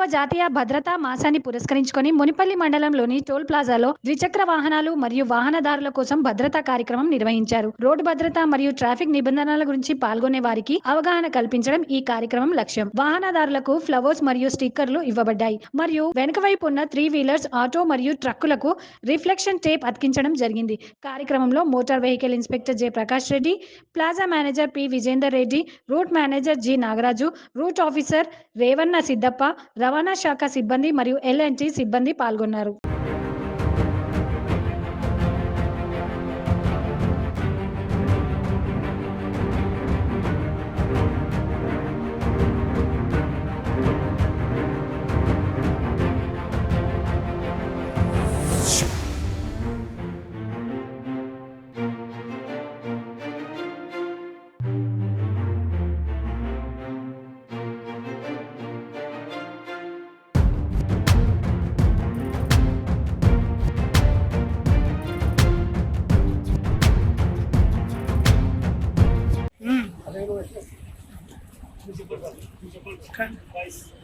25వ జాతీయ భద్రతా మాసాన్ని పురస్కరించుకొని మునిపల్లి మండలంలోని టోల్ ప్లాజాలో ద్విచక్ర వాహనాలు మరియు వాహనదారుల కోసం భద్రతా కార్యక్రమం నిర్వహించారు. రోడ్డు భద్రత మరియు ట్రాఫిక్ నిబంధనల గురించి పాల్గొనే వారికి అవగాహన కల్పించడం ఈ కార్యక్రమం లక్ష్యం. వాహనదారులకు ఫ్లవర్స్ మరియు స్టిక్కర్లు ఇవ్వబడ్డాయి మరియు వెనుక వైపు ఉన్న 3 వీలర్స్, ఆటో మరియు ట్రక్కులకు రిఫ్లెక్షన్ టేప్ అతికించడం జరిగింది. కార్యక్రమంలో motor vehicle inspector J Prakash Reddy, plaza manager P Vijender Reddy, route manager G Nagaraju, route officer Revanna Siddappa, రవాణా శాఖ సిబ్బంది మరియు ఎల్&టి సిబ్బంది పాల్గొన్నారు.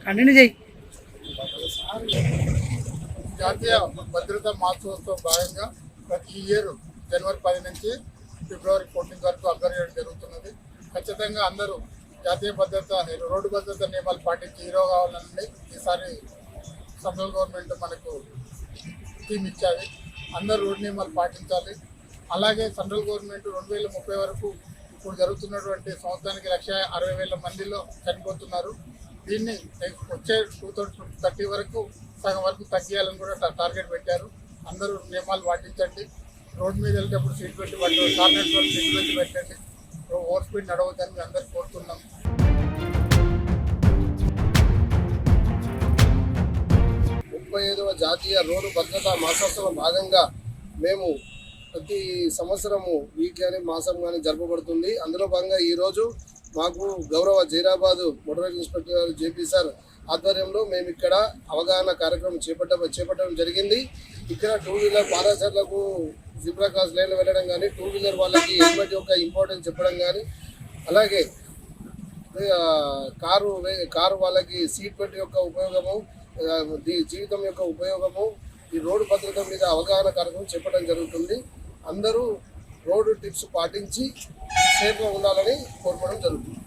కంటిన్యూ చేయి. జాతీయ భద్రతా మాసోత్సవం భాగంగా ప్రతి ఇయర్ జనవరి 10 నుంచి ఫిబ్రవరి 14 వరకు అబ్జర్వ్ చేయడం జరుగుతున్నది. ఖచ్చితంగా అందరూ జాతీయ భద్రత, రోడ్డు భద్రత నియమాలు పాటించి హీరో కావాలని ఈసారి సెంట్రల్ గవర్నమెంట్ మనకు స్కీమ్ ఇచ్చారు. అందరూ రోడ్డు నియమాలు పాటించాలి. అలాగే సెంట్రల్ గవర్నమెంట్ 2030 వరకు ఇప్పుడు జరుగుతున్నటువంటి సంవత్సరానికి 1,60,000 మందిలో చనిపోతున్నారు. దీన్ని వచ్చే 2030 వరకు సగం వరకు తగ్గియాలని కూడా టార్గెట్ పెట్టారు. అందరూ నియమాలు పాటించండి. రోడ్డు మీద వెళ్ళేటప్పుడు సీట్ బెల్ట్ పెట్టండి, కార్నెట్ వరకు సీట్ బెల్ట్ పెట్టండి. ఓవర్ స్పీడ్ నడవద్దని అందరూ కోరుతున్నాం. 35వ జాతీయ రోడ్డు భద్రతా మాసోత్సవం భాగంగా మేము ప్రతి సంవత్సరము వీక్ కానీ మాసం కానీ జరపబడుతుంది. అందులో భాగంగా ఈరోజు మాకు గౌరవ జైరాబాద్ మోటార్ వెహికల్ ఇన్స్పెక్టర్ గారు జేపీ సార్ ఆధ్వర్యంలో మేము ఇక్కడ అవగాహన కార్యక్రమం చేపట్టడం జరిగింది. ఇక్కడ 2 వీలర్ పాదచారులకు జిబ్రా క్రాస్ లైన్లో వెళ్ళడం కానీ, 2 వీలర్ వాళ్ళకి హెల్మెట్ యొక్క ఇంపార్టెన్స్ చెప్పడం కానీ, అలాగే కారు వాళ్ళకి సీట్ బెల్ట్ యొక్క ఉపయోగము, జీవితం యొక్క ఉపయోగము, ఈ రోడ్డు భద్రత మీద అవగాహన కార్యక్రమం చెప్పడం జరుగుతుంది. అందరూ రోడ్డు టిప్స్ పాటించి సేఫ్గా ఉండాలని కోరుకోవడం జరుగుతుంది.